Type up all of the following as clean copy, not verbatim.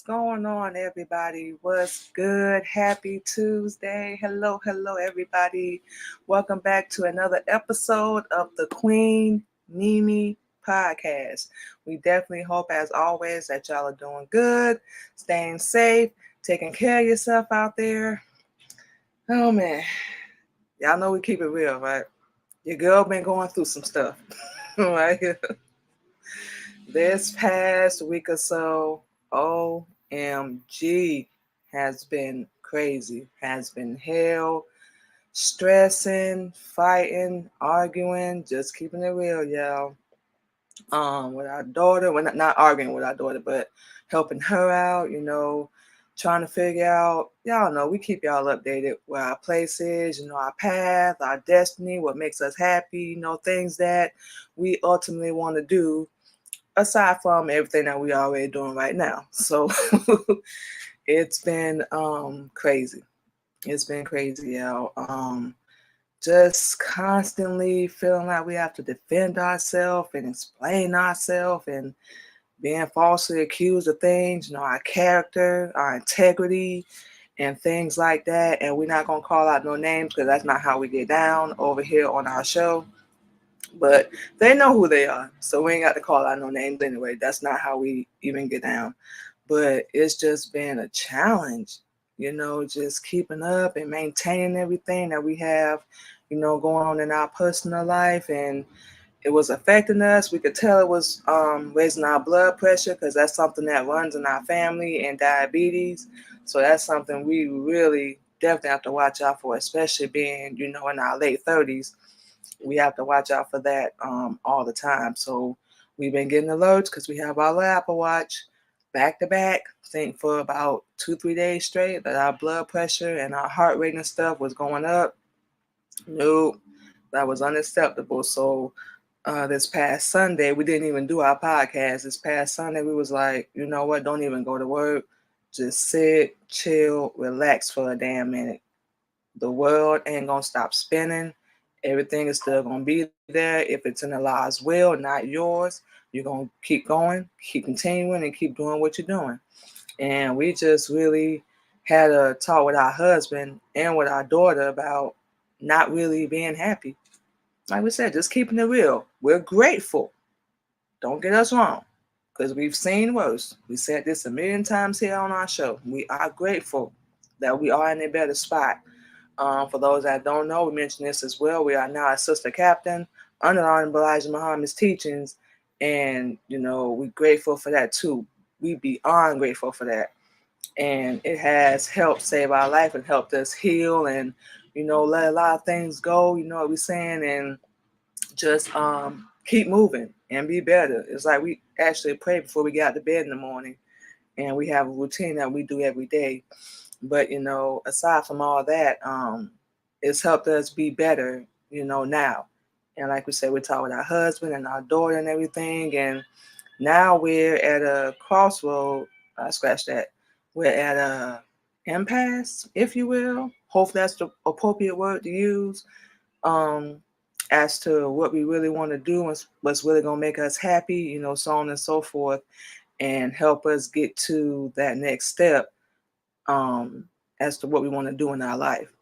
going on, everybody? What's good? Happy Tuesday. Hello, everybody. Welcome back to another episode of the Queen Mimi podcast. We definitely hope, as always, that y'all are doing good, staying safe, taking care of yourself out there. Oh, man. Y'all know we keep it real, right? Your girl been going through some stuff, right? This past week or so, OMG, has been crazy, has been hell, stressing, fighting, arguing, just keeping it real, y'all. With our daughter, well, not arguing with our daughter, but helping her out, trying to figure out, y'all know, we keep y'all updated where our place is, our path, our destiny, what makes us happy, things that we ultimately want to do aside from everything that we already doing right now. So it's been crazy. It's been crazy, y'all. Just constantly feeling like we have to defend ourselves and explain ourselves and being falsely accused of things, our character, our integrity, and things like that. And we're not gonna call out no names because that's not how we get down over here on our show. But they know who they are, so we ain't got to call out no names anyway. That's not how we even get down. But it's just been a challenge, just keeping up and maintaining everything that we have, going on in our personal life. And it was affecting us. We could tell it was raising our blood pressure because that's something that runs in our family, and diabetes. So that's something we really definitely have to watch out for, especially being, in our late 30s. We have to watch out for that all the time. So we've been getting alerts because we have our Apple Watch back to back, I think for about 2-3 days straight, that our blood pressure and our heart rate and stuff was going up. Nope, that was unacceptable. So this past Sunday, we didn't even do our podcast. This past Sunday, we was like, you know what? Don't even go to work. Just sit, chill, relax for a damn minute. The world ain't gonna stop spinning. Everything is still gonna be there. If it's in Allah's will, not yours, you're gonna keep going, keep continuing, and keep doing what you're doing. And we just really had a talk with our husband and with our daughter about not really being happy. Like we said, just keeping it real. We're grateful. Don't get us wrong, because we've seen worse. We said this a million times here on our show. We are grateful that we are in a better spot. For those that don't know, we mentioned this as well. We are now a sister captain under Honorable Elijah Muhammad's teachings, and we're grateful for that too. We beyond grateful for that, and it has helped save our life and helped us heal and let a lot of things go. You know what we're saying, and just keep moving and be better. It's like we actually pray before we get out to bed in the morning, and we have a routine that we do every day. But aside from all that, it's helped us be better, now. And like we said, we talk with our husband and our daughter and everything. And now we're at a crossroad. Scratch that. We're at a impasse, if you will. Hopefully that's the appropriate word to use. As to what we really want to do and what's really gonna make us happy, so on and so forth, and help us get to that next step as to what we want to do in our life.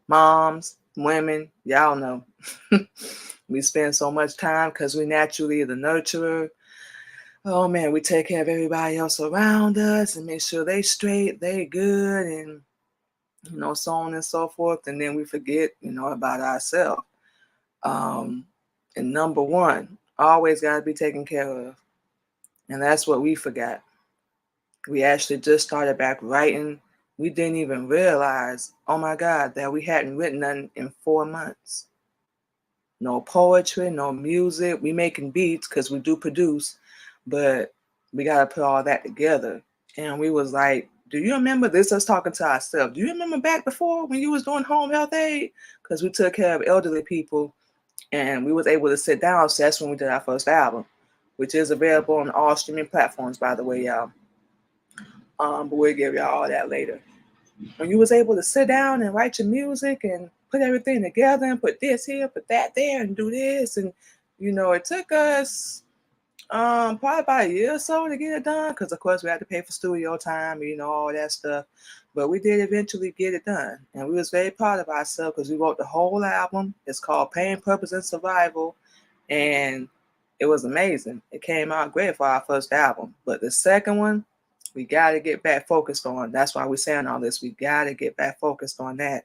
Moms, women, y'all know. We spend so much time because we naturally the nurturer. Oh man, we take care of everybody else around us and make sure they straight, they good, and so on and so forth. And then we forget, about ourselves. And number one, always got to be taken care of. And that's what we forgot. We actually just started back writing. We didn't even realize, oh my God, that we hadn't written nothing in 4 months. No poetry, no music. We making beats because we do produce, but we got to put all that together. And we was like, do you remember this? Us talking to ourselves. Do you remember back before when you was doing home health aid? Because we took care of elderly people and we was able to sit down. So that's when we did our first album, which is available on all streaming platforms, by the way, y'all. But we'll give y'all all that later. When you was able to sit down and write your music and put everything together and put this here, put that there, and do this, and it took us Probably about a year or so to get it done, because of course we had to pay for studio time, all that stuff. But we did eventually get it done, and we was very proud of ourselves because we wrote the whole album. It's called Pain, Purpose, and Survival, and it was amazing. It came out great for our first album, but the second one, we got to get back focused on. That's why we're saying all this. We got to get back focused on that.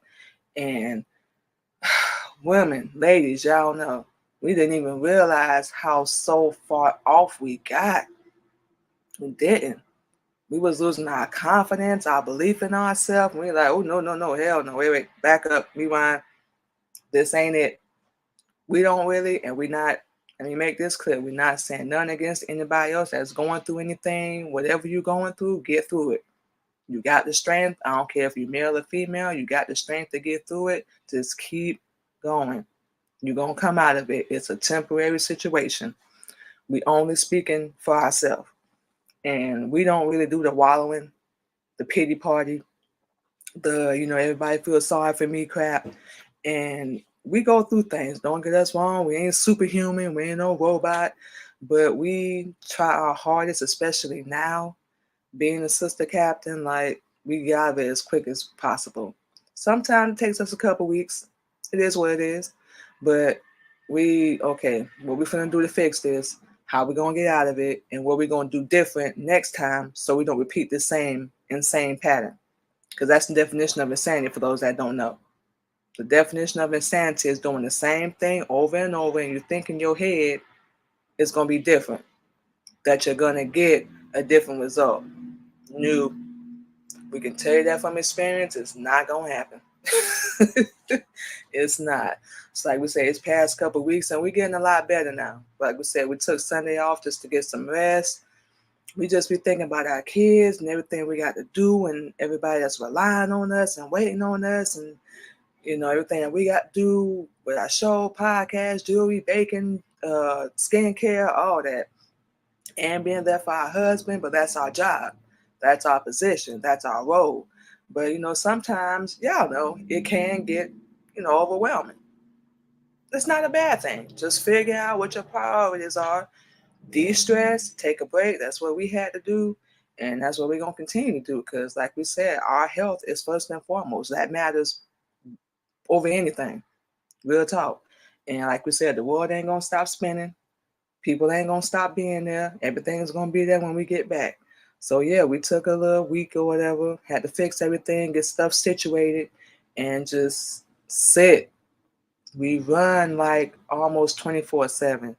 And women, ladies, y'all know, we didn't even realize how so far off we got. We didn't. We was losing our confidence, our belief in ourselves. We like, oh, no, no, no, hell no. Wait, back up, rewind. This ain't it. We don't really, and we not, let me make this clear. We're not saying nothing against anybody else that's going through anything. Whatever you're going through, get through it. You got the strength. I don't care if you're male or female. You got the strength to get through it. Just keep going. You're going to come out of it. It's a temporary situation. We only speaking for ourselves. And we don't really do the wallowing, the pity party, everybody feels sorry for me crap. And we go through things. Don't get us wrong. We ain't superhuman. We ain't no robot. But we try our hardest, especially now, being a sister captain, like we get out of it as quick as possible. Sometimes it takes us a couple weeks. It is what it is. But what we finna do to fix this, how we gonna get out of it, and what we gonna do different next time so we don't repeat the same insane pattern. Because that's the definition of insanity for those that don't know. The definition of insanity is doing the same thing over and over, and you think in your head it's gonna be different, that you're gonna get a different result. No, we can tell you that from experience, it's not gonna happen. It's not. It's like we say, it's past couple weeks and we're getting a lot better now. Like we said, we took Sunday off just to get some rest. We just be thinking about our kids and everything we got to do and everybody that's relying on us and waiting on us and everything that we got to do with our show, podcast, jewelry, baking, skincare, all that. And being there for our husband, but that's our job. That's our position. That's our role. But sometimes, y'all know, it can get, overwhelming. It's not a bad thing. Just figure out what your priorities are. De-stress, take a break. That's what we had to do. And that's what we're going to continue to do. Because like we said, our health is first and foremost. That matters over anything. Real talk. And like we said, the world ain't going to stop spinning. People ain't going to stop being there. Everything's going to be there when we get back. So yeah, we took a little week or whatever, had to fix everything, get stuff situated, and just sit. We run like almost 24/7.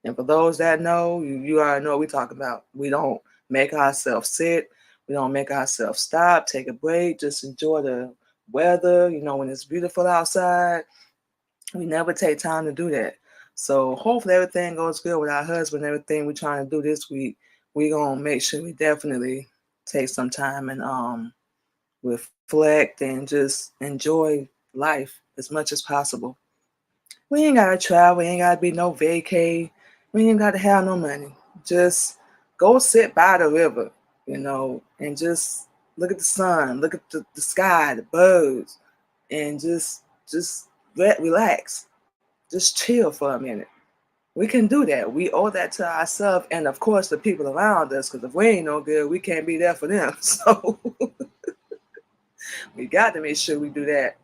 And for those that know, you already know what we talk about. We don't make ourselves sit. We don't make ourselves stop, take a break, just enjoy the weather, when it's beautiful outside. We never take time to do that. So hopefully everything goes good with our husband, everything we're trying to do this week. We're going to make sure we definitely take some time and reflect and just enjoy life as much as possible. We ain't gotta travel. We ain't gotta be no vacay. We ain't gotta have no money. Just go sit by the river, and just look at the sun, look at the sky, the birds, and just relax. Just chill for a minute. We can do that. We owe that to ourselves and of course the people around us. Because if we ain't no good, we can't be there for them. So we got to make sure we do that.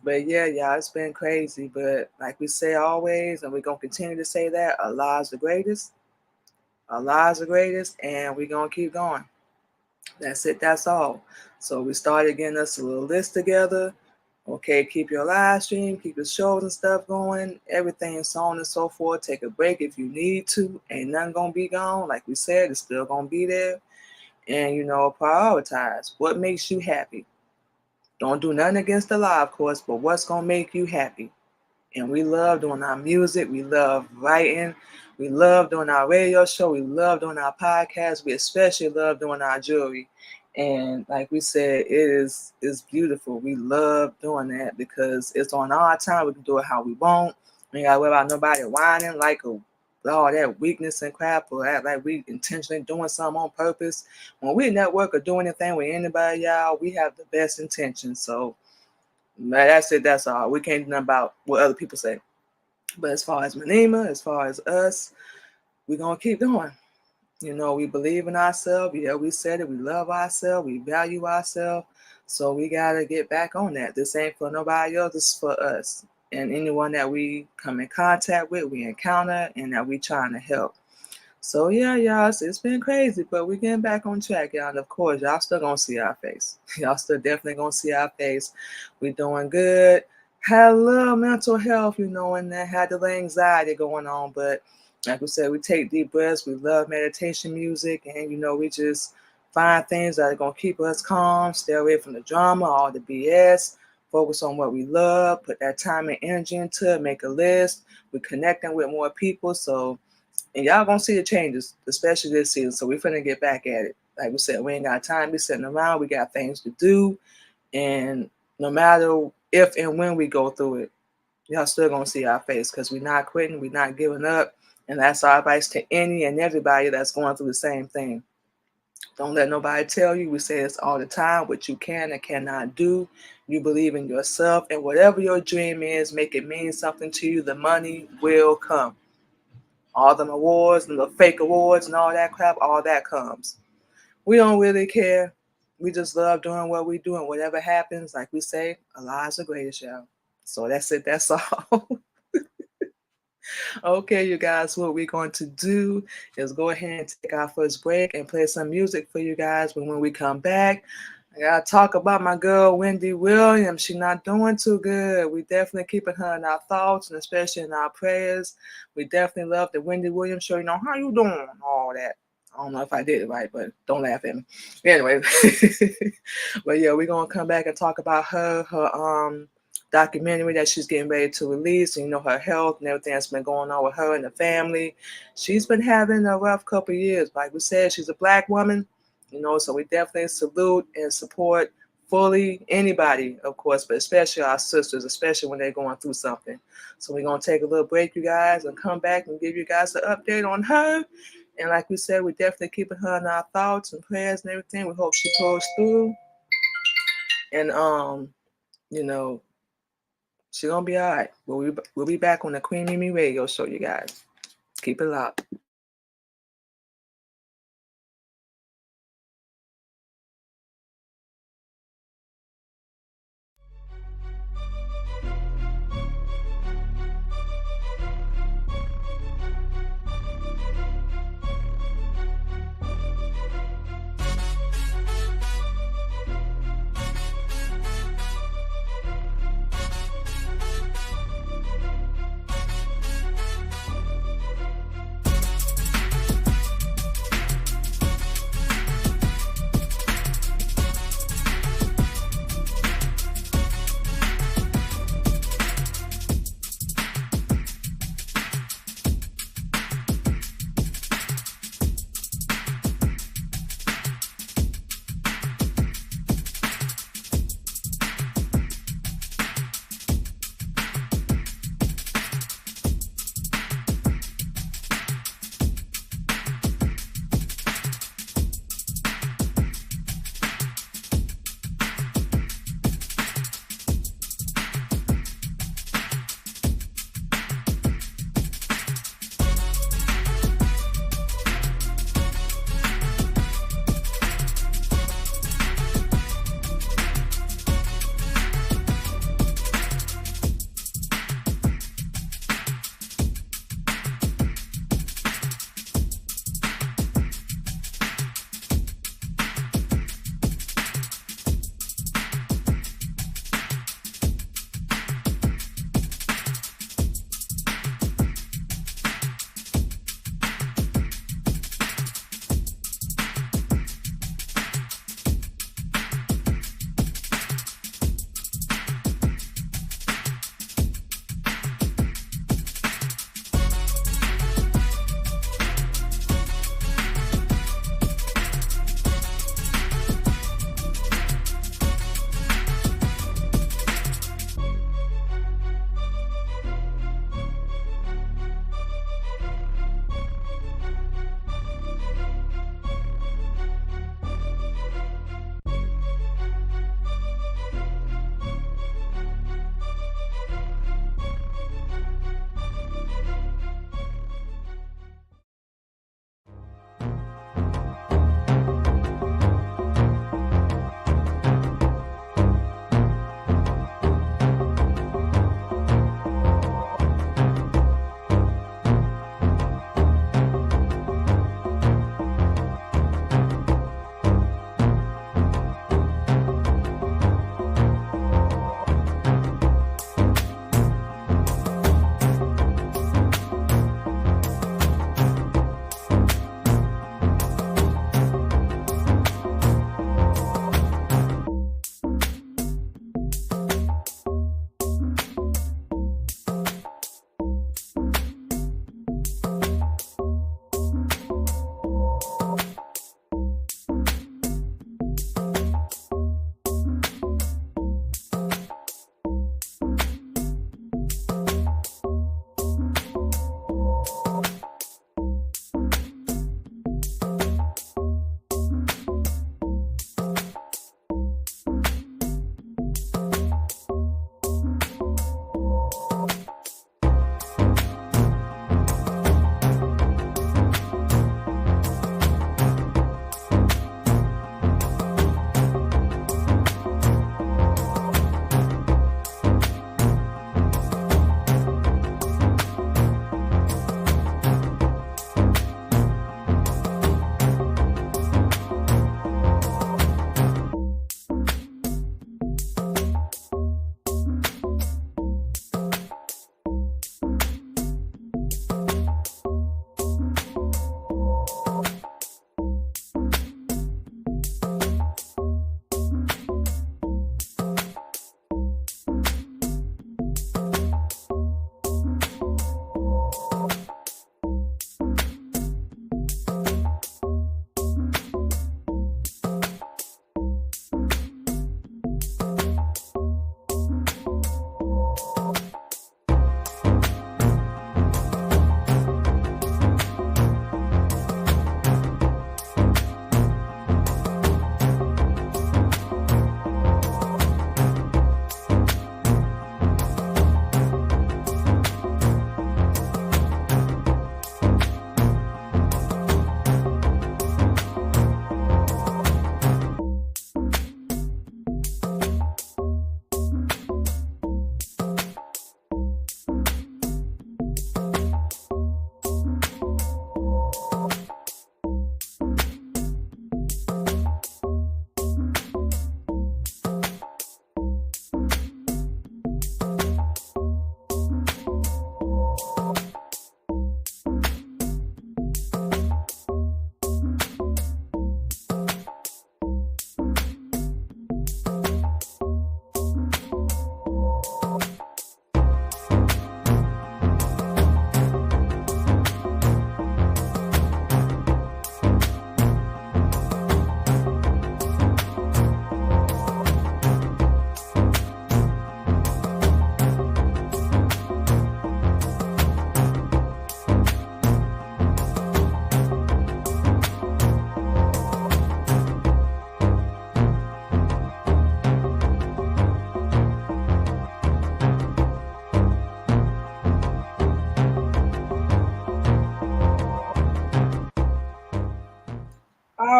But yeah, y'all, it's been crazy. But like we say always, and we're going to continue to say that, Allah is the greatest. Allah is the greatest, and we're going to keep going. That's it. That's all. So we started getting us a little list together. Okay, keep your live stream, keep your shows and stuff going, everything, so on and so forth. Take a break if you need to. Ain't nothing going to be gone. Like we said, it's still going to be there. And, prioritize what makes you happy. Don't do nothing against the law, of course, but what's going to make you happy? And we love doing our music. We love writing. We love doing our radio show. We love doing our podcast. We especially love doing our jewelry. And like we said, it's beautiful. We love doing that because it's on our time. We can do it how we want. We ain't got to worry about nobody whining like all that weakness and crap or act like we intentionally doing something on purpose. When we network or do anything with anybody, y'all, we have the best intentions. So that's it. That's all. We can't do nothing about what other people say. But as far as Manima, as far as us, we're gonna keep going. We believe in ourselves. Yeah, we said it. We love ourselves. We value ourselves. So we gotta get back on that. This ain't for nobody else. This is for us and anyone that we come in contact with, we encounter, and that we trying to help. So yeah, y'all, it's been crazy, but we getting back on track, y'all. And of course, y'all still gonna see our face. Y'all still definitely gonna see our face. We doing good. Had a little mental health, and that had a little anxiety going on. But like we said, we take deep breaths. We love meditation music, and we just find things that are gonna keep us calm, stay away from the drama, all the BS. Focus on what we love, put that time and energy into it, make a list. We're connecting with more people, and y'all gonna see the changes, especially this season. So we're finna get back at it. Like we said, we ain't got time to be sitting around. We got things to do. And no matter if and when we go through it, y'all still gonna see our face because we're not quitting, we're not giving up. And that's our advice to any and everybody that's going through the same thing. Don't let nobody tell you. We say this all the time, what you can and cannot do. You believe in yourself, and whatever your dream is, make it mean something to you. The money will come. All them awards and the fake awards and all that crap, all that comes. We don't really care. We just love doing what we do, and whatever happens, like we say, Allah's the greatest, y'all. So that's it. That's all. Okay, you guys, what we're going to do is go ahead and take our first break and play some music for you guys. But when we come back, I gotta talk about my girl Wendy Williams. She's not doing too good. We definitely keeping her in our thoughts and especially in our prayers. We definitely love the Wendy Williams show. How you doing? All that. I don't know if I did it right, but don't laugh at me. Anyway, but yeah, we're gonna come back and talk about her documentary that she's getting ready to release, and her health and everything that's been going on with her and the family. She's been having a rough couple of years. Like we said, she's a Black woman, so we definitely salute and support fully anybody, of course, but especially our sisters, especially when they're going through something. So we're going to take a little break, you guys, and come back and give you guys an update on her. And like we said, we're definitely keeping her in our thoughts and prayers and everything. We hope she pulls through. And, she's going to be all right. We'll be back on the Queen Mimi Radio Show, you guys. Keep it locked.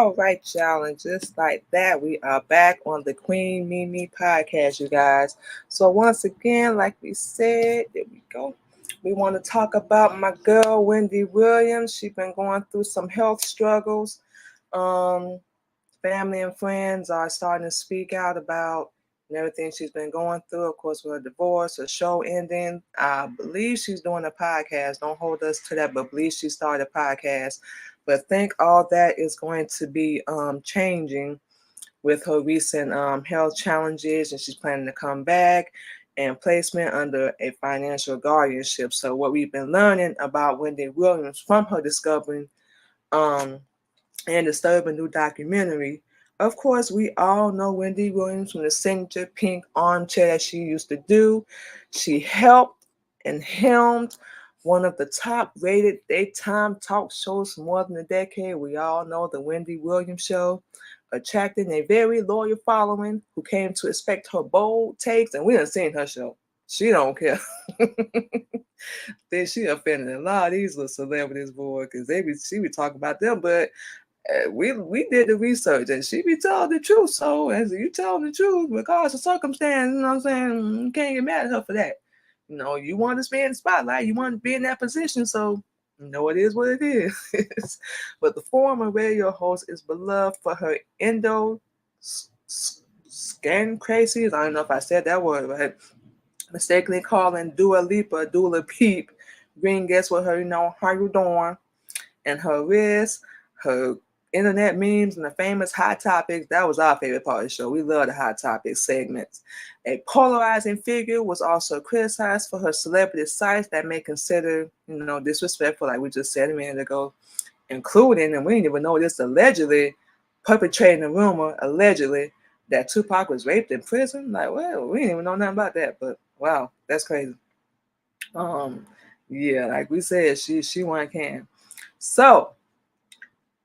All right, y'all, and just like that, we are back on the Queen Mimi podcast, you guys. So once again, like we said, there we go. We want to talk about my girl Wendy Williams. She's been going through some health struggles. Um, Family and friends are starting to speak out about everything she's been going through. Of course, with her divorce, her show ending. I believe she's doing a podcast. Don't hold us to that, but I believe she started a podcast. But I think all that is going to be changing with her recent health challenges, and she's planning to come back and placement under a financial guardianship. So what we've been learning about Wendy Williams from her discovering um, and disturbing new documentary. Of course, we all know Wendy Williams from the signature pink armchair that she used to do. She helped and helmed one of the top rated daytime talk shows for more than a decade. We all know the Wendy Williams Show, attracting a very loyal following who came to expect her bold takes, and we done seen her show. She don't care. Then she offended a lot of these little celebrities, boy, because she be talking about them, but we did the research and she be telling the truth. So as you tell the truth, regardless of circumstance, you know what I'm saying? You can't get mad at her for that. You know, you want to be in the spotlight, you want to be in that position, so you know it is what it is. But the former radio host is beloved for her scan crazies. I don't know if I said that word right. Mistakenly calling Dua Lipa Dula Peep. Green guess with her, you know, how you doing? And her wrist, her internet memes, and the famous hot topics. That was our favorite part of the show. We love the hot topics segments. A polarizing figure was also criticized for her celebrity sites that may consider, you know, disrespectful, like we just said a minute ago, including, and we didn't even know this, allegedly perpetrating a rumor, allegedly, that Tupac was raped in prison. Like, well, we didn't even know nothing about that, but wow, that's crazy. Um, yeah, like we said, she one can. So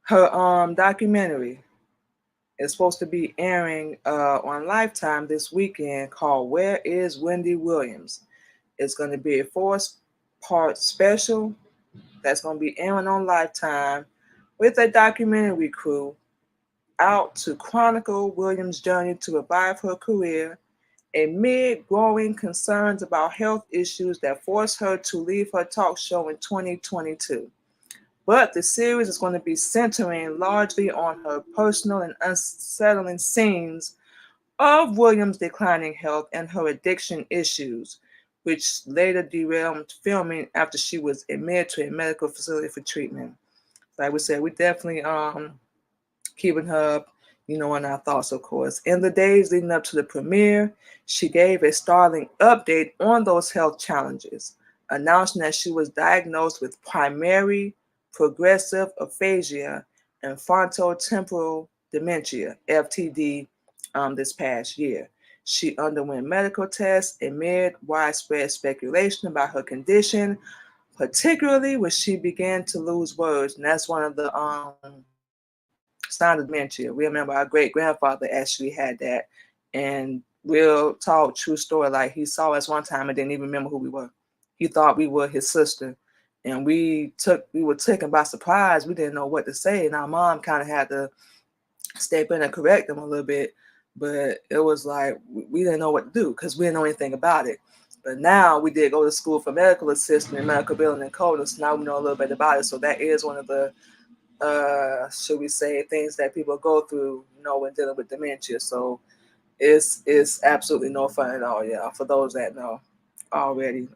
her documentary is supposed to be airing on Lifetime this weekend called Where is Wendy Williams? It's going to be a 4-part special that's going to be airing on Lifetime with a documentary crew out to chronicle Williams' journey to revive her career amid growing concerns about health issues that forced her to leave her talk show in 2022. But the series is going to be centering largely on her personal and unsettling scenes of Williams' declining health and her addiction issues, which later derailed filming after she was admitted to a medical facility for treatment. Like we said, we definitely keeping her up, you know, in our thoughts, of course. In the days leading up to the premiere, she gave a startling update on those health challenges, announcing that she was diagnosed with primary progressive aphasia and frontotemporal dementia, FTD, this past year. She underwent medical tests amid widespread speculation about her condition, particularly when she began to lose words. And that's one of the signs of dementia. We remember our great grandfather actually had that. And real talk, true story. Like he saw us one time and didn't even remember who we were. He thought we were his sister. And we were taken by surprise. We didn't know what to say. And our mom kind of had to step in and correct him a little bit. But it was like we didn't know what to do because we didn't know anything about it. But now we did go to school for medical assistant and medical billing and coding. So now we know a little bit about it. So that is one of the should we say, things that people go through, you know, when dealing with dementia. So it's absolutely no fun at all, yeah, for those that know already.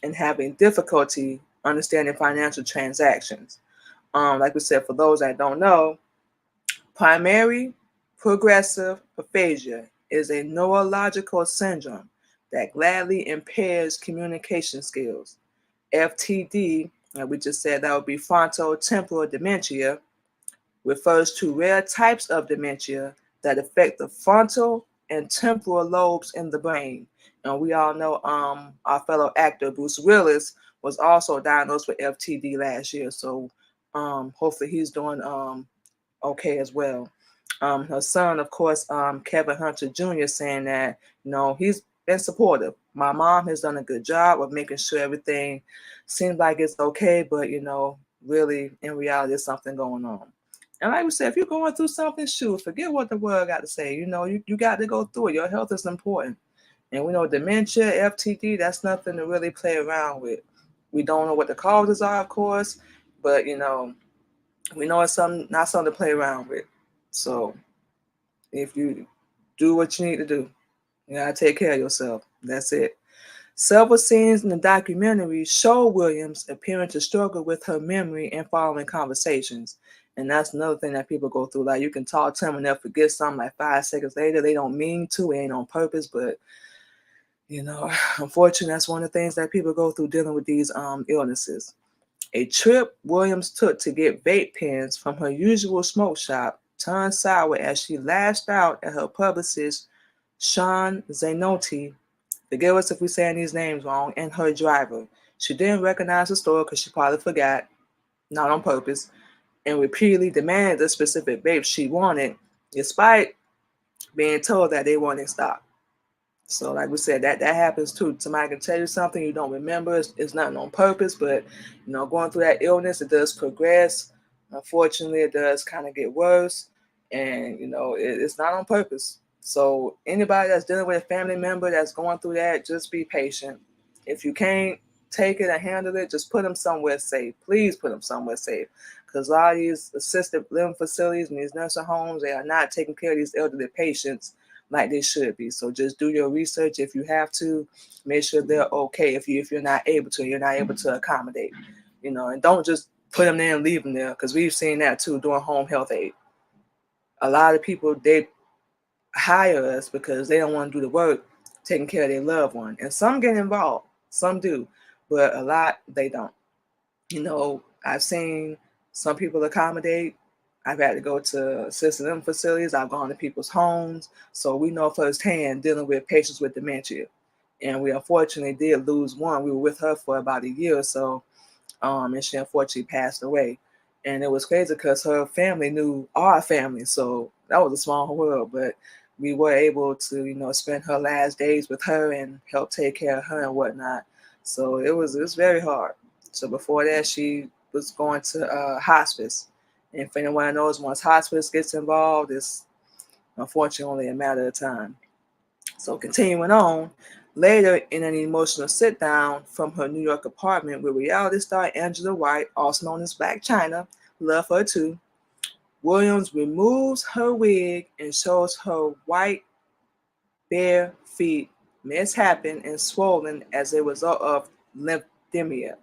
And having difficulty understanding financial transactions. Like we said, for those that don't know, primary progressive aphasia is a neurological syndrome that gladly impairs communication skills. FTD, and we just said that would be frontotemporal dementia, refers to rare types of dementia that affect the frontal and temporal lobes in the brain. And we all know our fellow actor Bruce Willis was also diagnosed with FTD last year. So hopefully he's doing okay as well. Her son, of course, Kevin Hunter Jr., saying that, you know, he's been supportive. My mom has done a good job of making sure everything seems like it's okay, but, you know, really, in reality, there's something going on. And like we said, if you're going through something, shoot, forget what the world got to say. You got to go through it. Your health is important. And we know dementia, FTD, that's nothing to really play around with. We don't know what the causes are, of course, but we know it's not something to play around with. So if you do what you need to do, you gotta take care of yourself. That's it. Several scenes in the documentary show Williams appearing to struggle with her memory and following conversations. And that's another thing that people go through. Like, you can talk to them and they'll forget something like 5 seconds later. They don't mean to, it ain't on purpose, but unfortunately, that's one of the things that people go through dealing with these illnesses. A trip Williams took to get vape pens from her usual smoke shop turned sour as she lashed out at her publicist, Sean Zanotti, forgive us if we're saying these names wrong, and her driver. She didn't recognize the store because she probably forgot, not on purpose, and repeatedly demanded the specific vape she wanted, despite being told that they weren't in stock. So, like we said, that happens too. Somebody can tell you something you don't remember. It's nothing on purpose, but going through that illness, it does progress. Unfortunately, it does kind of get worse, and it's not on purpose. So, anybody that's dealing with a family member that's going through that, just be patient. If you can't take it and handle it, just put them somewhere safe. Please put them somewhere safe, because a lot of these assisted living facilities and these nursing homes, they are not taking care of these elderly patients like they should be. So just do your research. If you have to, make sure they're okay. If you're not able to, you're not able to accommodate, and don't just put them there and leave them there, because we've seen that too doing home health aid. A lot of people, they hire us because they don't want to do the work taking care of their loved one, and some get involved, some do, but a lot they don't. I've seen some people accommodate. I've had to go to assisted living facilities. I've gone to people's homes. So we know firsthand dealing with patients with dementia. And we unfortunately did lose one. We were with her for about a year or so. And she unfortunately passed away. And it was crazy because her family knew our family. So that was a small world. But we were able to, spend her last days with her and help take care of her and whatnot. So it was very hard. So before that, she was going to hospice. And if anyone knows, once hospice gets involved, it's unfortunately only a matter of time. So continuing on, later in an emotional sit-down from her New York apartment with reality star Angela White, also known as Black China, love her too, Williams removes her wig and shows her white bare feet mishappen and swollen as a result of lymphedema.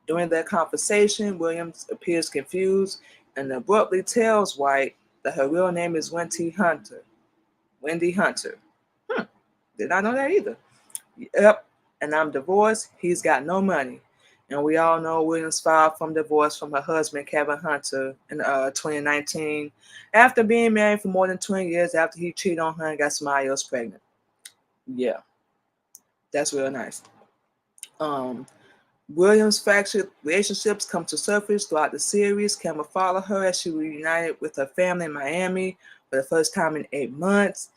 During their conversation, Williams appears confused and abruptly tells White that her real name is Wendy Hunter. Wendy Hunter. Did not know that either. Yep, and I'm divorced. He's got no money. And we all know Williams filed from divorce from her husband, Kevin Hunter, in 2019 after being married for more than 20 years after he cheated on her and got somebody else pregnant. Yeah, that's real nice. Um, Williams' fractured relationships come to surface throughout the series. Camera followed her as she reunited with her family in Miami for the first time in 8 months.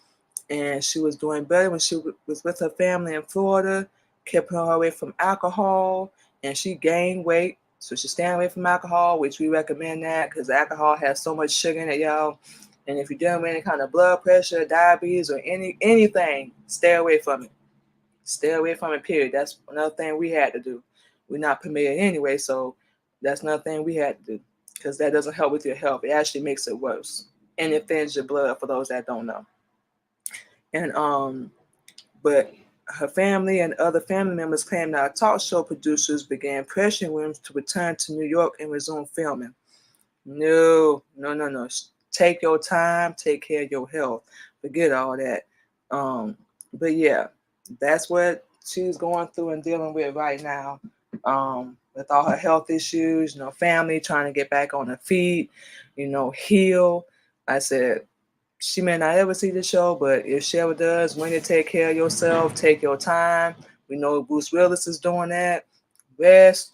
And she was doing better when she was with her family in Florida, kept her away from alcohol, and she gained weight. So she's staying away from alcohol, which we recommend that because alcohol has so much sugar in it, y'all. And if you're dealing with any kind of blood pressure, diabetes, or anything, stay away from it. Stay away from it, period. That's another thing we had to do. We're not permitted anyway, so that's another thing we had to do because that doesn't help with your health. It actually makes it worse. And it thins your blood for those that don't know. And but her family and other family members claim that talk show producers began pressuring Williams to return to New York and resume filming. No, no, no, no. Take your time, take care of your health. Forget all that. But yeah, that's what she's going through and dealing with right now. With all her health issues, family trying to get back on her feet, heal. I said, she may not ever see the show, but if she ever does, when you take care of yourself, take your time. We know Bruce Willis is doing that. Rest.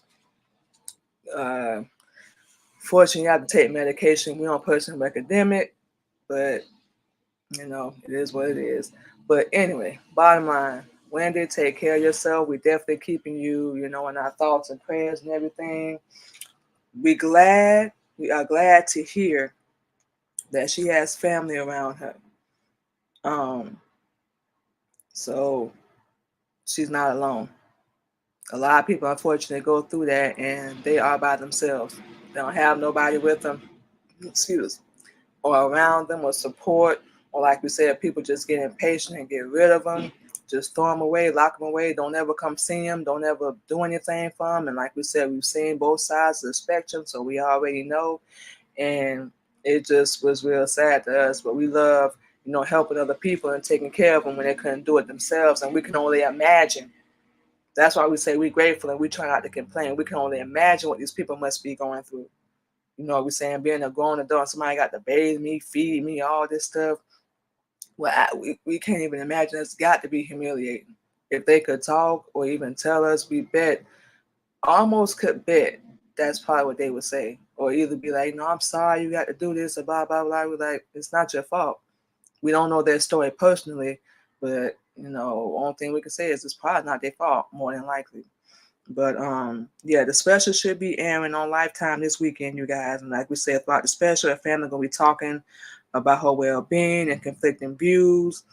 Uh, Fortunately, you have to take medication. We don't personally recommend it, but it is what it is. But anyway, bottom line, Wendy, take care of yourself. We're definitely keeping you, in our thoughts and prayers and everything. We're glad, we are glad to hear that she has family around her. Um, so she's not alone. A lot of people, unfortunately, go through that and they are by themselves. They don't have nobody with them, excuse, or around them or support. Or like we said, people just get impatient and get rid of them. Just throw them away, lock them away. Don't ever come see them. Don't ever do anything for them. And like we said, we've seen both sides of the spectrum, so we already know. And it just was real sad to us. But we love, helping other people and taking care of them when they couldn't do it themselves. And we can only imagine. That's why we say we're grateful and we try not to complain. We can only imagine what these people must be going through. We're saying being a grown adult, somebody got to bathe me, feed me, all this stuff. Well, we can't even imagine. It's got to be humiliating. If they could talk or even tell us, we bet, almost could bet that's probably what they would say. Or either be like, no, I'm sorry, you got to do this, or blah, blah, blah. We're like, it's not your fault. We don't know their story personally, but, only thing we can say is it's probably not their fault, more than likely. But yeah, the special should be airing on Lifetime this weekend, you guys. And like we said, throughout the special, our family gonna be talking about her well-being and conflicting views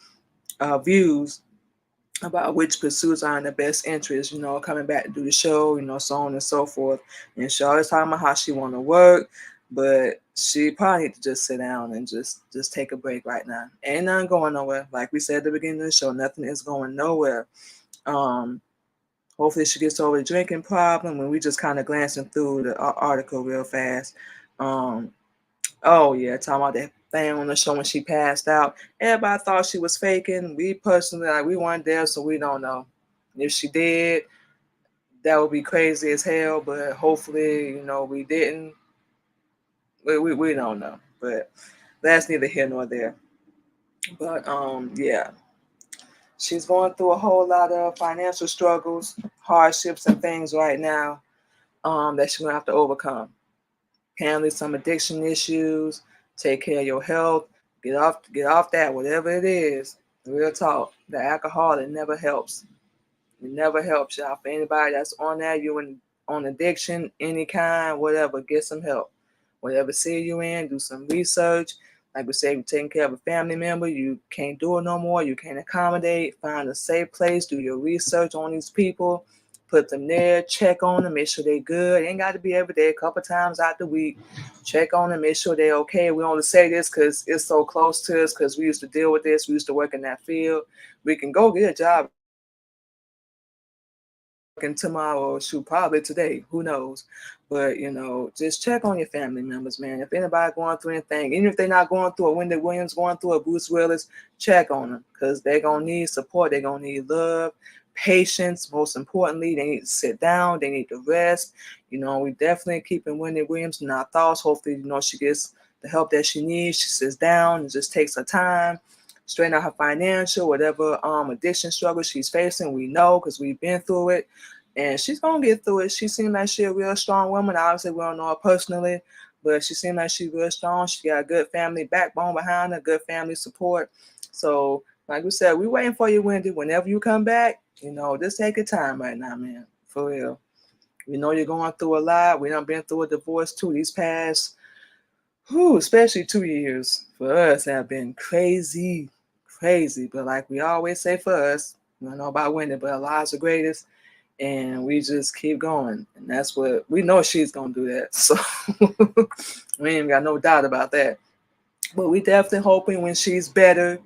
about which pursuits are in the best interest. Coming back to do the show, so on and so forth. And she always talking about how she want to work, but she probably need to just sit down and just take a break right now. Ain't nothing going nowhere. Like we said at the beginning of the show, nothing is going nowhere. Um, Hopefully she gets over the drinking problem. And we just kind of glancing through the article real fast. Um, oh yeah, talking about that thing on the show when she passed out. Everybody thought she was faking. We personally, like, we weren't there, so we don't know. If she did, that would be crazy as hell. But hopefully, we didn't. We don't know. But that's neither here nor there. But yeah, she's going through a whole lot of financial struggles, hardships, and things right now. That you're gonna have to overcome. Apparently, some addiction issues. Take care of your health. Get off that, whatever it is. Real talk. The alcohol, it never helps. It never helps, y'all. For anybody that's on that, on addiction, any kind, whatever, get some help. Whatever city you in, do some research. Like we say, you're taking care of a family member, you can't do it no more, you can't accommodate, find a safe place, do your research on these people, put them there, check on them, make sure they good. It ain't got to be every day, a couple times out the week. Check on them, make sure they okay. We only say this because it's so close to us, because we used to deal with this, we used to work in that field. We can go get a job tomorrow, shoot, probably today, who knows. But just check on your family members, man. If anybody going through anything, even if they're not going through a Wendy Williams going through a Bruce Willis, check on them, because they're gonna need support, they're gonna need love, patience. Most importantly, they need to sit down, they need to rest. We definitely keeping Wendy Williams in our thoughts. Hopefully, she gets the help that she needs. She sits down and just takes her time, straighten out her financial, whatever addiction struggle she's facing. We know, because we've been through it, and she's gonna get through it. She seems like she's a real strong woman. Obviously, we don't know her personally, but she seems like she's real strong. She got a good family backbone behind her, good family support. So, like we said, we waiting for you, Wendy. Whenever you come back, just take your time right now, man. For real. We know you're going through a lot. We done been through a divorce too. These past, especially 2 years for us have been crazy, crazy. But like we always say for us, we don't know about Wendy, but our lives are greatest. And we just keep going. And that's what we know, she's going to do that. So we ain't got no doubt about that. But we definitely hoping when she's better,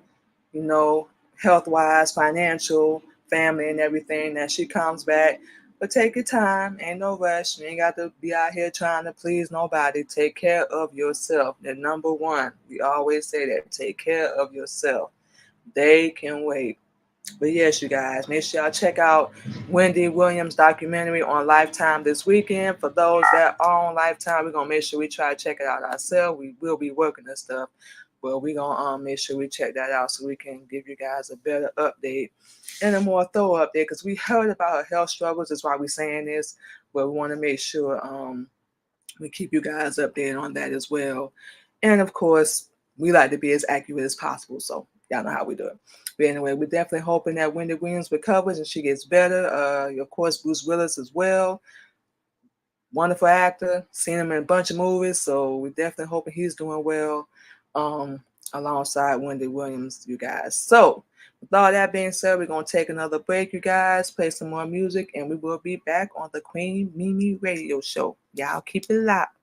you know, health wise, financial, family, and everything, that she comes back. But take your time, ain't no rush. You ain't got to be out here trying to please nobody. Take care of yourself. The number one, we always say that, take care of yourself. They can wait. But yes, you guys, make sure y'all check out Wendy Williams' documentary on Lifetime this weekend. For those that are on Lifetime, we're gonna make sure we try to check it out ourselves. We will be working this stuff, but we're gonna make sure we check that out so we can give you guys a better update and a more thorough update, because we heard about her health struggles. That's why we're saying this, but we want to make sure we keep you guys updated on that as well. And of course, we like to be as accurate as possible, so y'all know how we do it. But anyway, we're definitely hoping that Wendy Williams recovers and she gets better. Of course, Bruce Willis as well. wonderful actor. Seen him in a bunch of movies, so we're definitely hoping he's doing well alongside Wendy Williams, you guys. So, with all that being said, we're going to take another break, you guys, play some more music, and we will be back on the Queen Mimi Radio Show. Y'all keep it locked.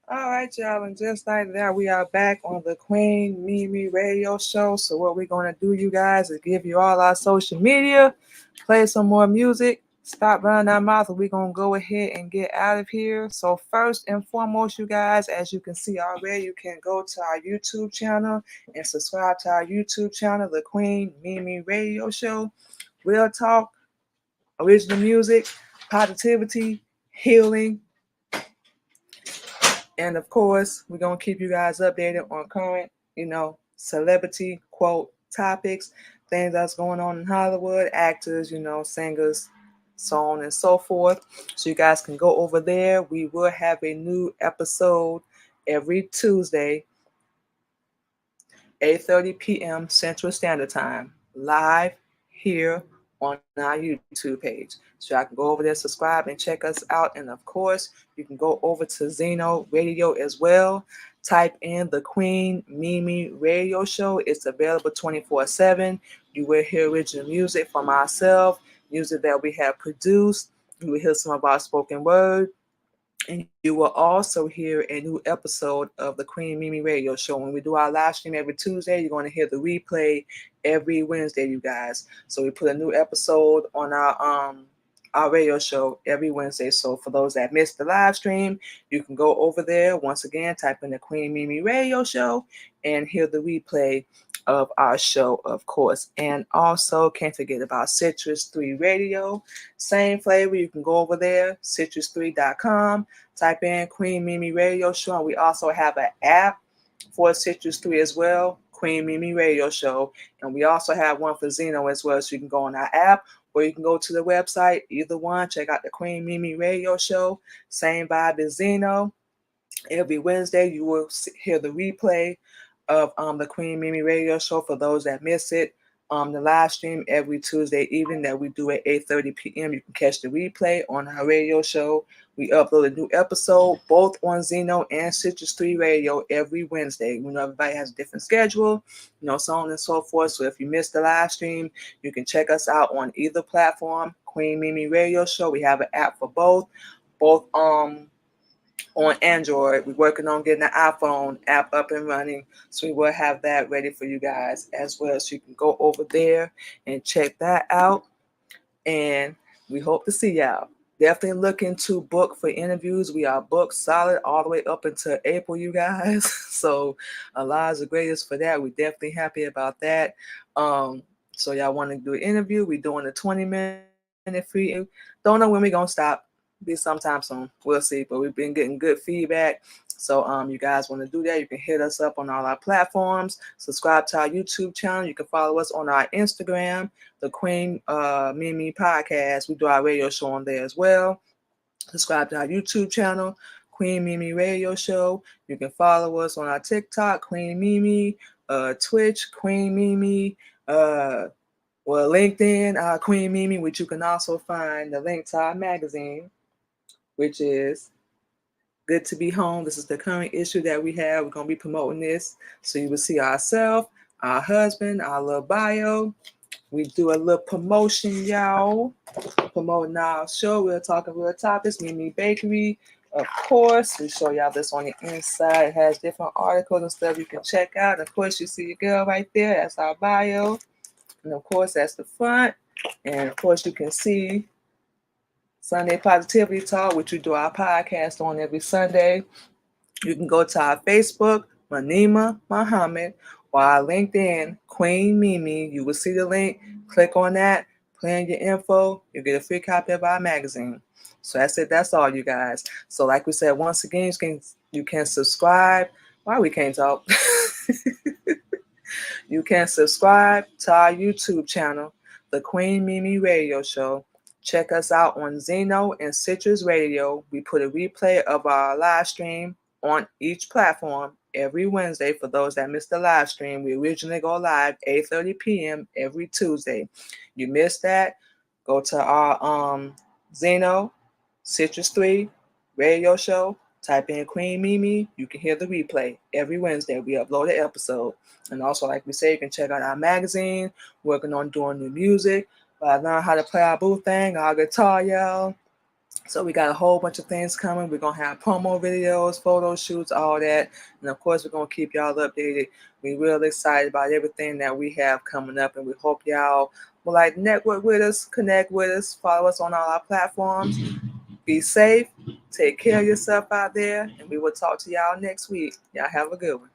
All right, y'all, and just like that, we are back on the Queen Mimi Radio Show. So what we're gonna do, you guys, is give you all our social media, play some more music, stop running our mouth, and we're gonna go ahead and get out of here. So first and foremost, you guys, as you can see already, you can go to our YouTube channel and subscribe to our YouTube channel, the Queen Mimi Radio Show. Real talk, original music, positivity, healing. And of course, we're going to keep you guys updated on current, celebrity quote topics, things that's going on in Hollywood, actors, singers, so on and so forth. So you guys can go over there. We will have a new episode every Tuesday, 8:30 p.m. Central Standard Time, live here on our YouTube page. So y'all can go over there, subscribe, and check us out. And of course, you can go over to Zeno Radio as well. Type in the Queen Mimi Radio Show. It's available 24/7. You will hear original music from ourselves, music that we have produced. You will hear some of our spoken word, and you will also hear a new episode of the Queen Mimi Radio Show. When we do our live stream every Tuesday, you're going to hear the replay every Wednesday, you guys. So we put a new episode on our radio show every Wednesday. So for those that missed the live stream, you can go over there once again, type in the Queen Mimi Radio Show, and hear the replay of our show, of course. And also, can't forget about Citrus 3 Radio. Same flavor. You can go over there, citrus3.com, type in Queen Mimi Radio Show. And we also have an app for Citrus 3 as well, Queen Mimi Radio Show. And we also have one for Zeno as well. So you can go on our app, or you can go to the website, either one. Check out the Queen Mimi Radio Show. Same vibe as Zeno. Every Wednesday, you will hear the replay of the Queen Mimi Radio Show for those that miss it. The live stream every Tuesday evening that we do at 8:30 p.m. You can catch the replay on our radio show. We upload a new episode both on Zeno and Citrus 3 Radio every Wednesday. We know everybody has a different schedule, so on and so forth. So if you missed the live stream, you can check us out on either platform, Queen Mimi Radio Show. We have an app for both on Android. We're working on getting the iPhone app up and running, so we will have that ready for you guys as well. So you can go over there and check that out. And we hope to see y'all. Definitely looking to book for interviews. We are booked solid all the way up until April, you guys. So Allah's the greatest for that. We're definitely happy about that. So y'all want to do an interview? We're doing a 20-minute free. Don't know when we're gonna stop. Be sometime soon. We'll see. But we've been getting good feedback. So you guys want to do that, you can hit us up on all our platforms. Subscribe to our YouTube channel. You can follow us on our Instagram, the Queen Mimi Podcast. We do our radio show on there as well. Subscribe to our YouTube channel, Queen Mimi Radio Show. You can follow us on our TikTok, Queen Mimi, Twitch, Queen Mimi, LinkedIn, Queen Mimi, which you can also find the link to our magazine, which is Good to Be Home. This is the current issue that we have. We're going to be promoting this. So you will see ourselves, our husband, our little bio. We do a little promotion, y'all. Promoting our show. We're talking real topics. Mimi Bakery, of course. We show y'all this on the inside. It has different articles and stuff you can check out. Of course, you see your girl right there. That's our bio. And of course, that's the front. And of course, you can see Sunday Positivity Talk, which we do our podcast on every Sunday. You can go to our Facebook, Manima Muhammad, or our LinkedIn, Queen Mimi. You will see the link. Click on that. Put in your info. You'll get a free copy of our magazine. So that's it. That's all, you guys. So like we said, once again, you can subscribe. Why we can't talk? You can subscribe to our YouTube channel, The Queen Mimi Radio Show. Check us out on Zeno and Citrus Radio. We put a replay of our live stream on each platform every Wednesday. For those that missed the live stream, we originally go live 8:30 p.m. every Tuesday. You missed that, go to our Zeno, Citrus 3 Radio Show. Type in Queen Mimi. You can hear the replay every Wednesday. We upload an episode. And also, like we say, you can check out our magazine. Working on doing new music. But I learned how to play our boo thing, our guitar, y'all. So we got a whole bunch of things coming. We're going to have promo videos, photo shoots, all that. And of course, we're going to keep y'all updated. We're really excited about everything that we have coming up. And we hope y'all will like network with us, connect with us, follow us on all our platforms. Be safe. Take care of yourself out there. And we will talk to y'all next week. Y'all have a good one.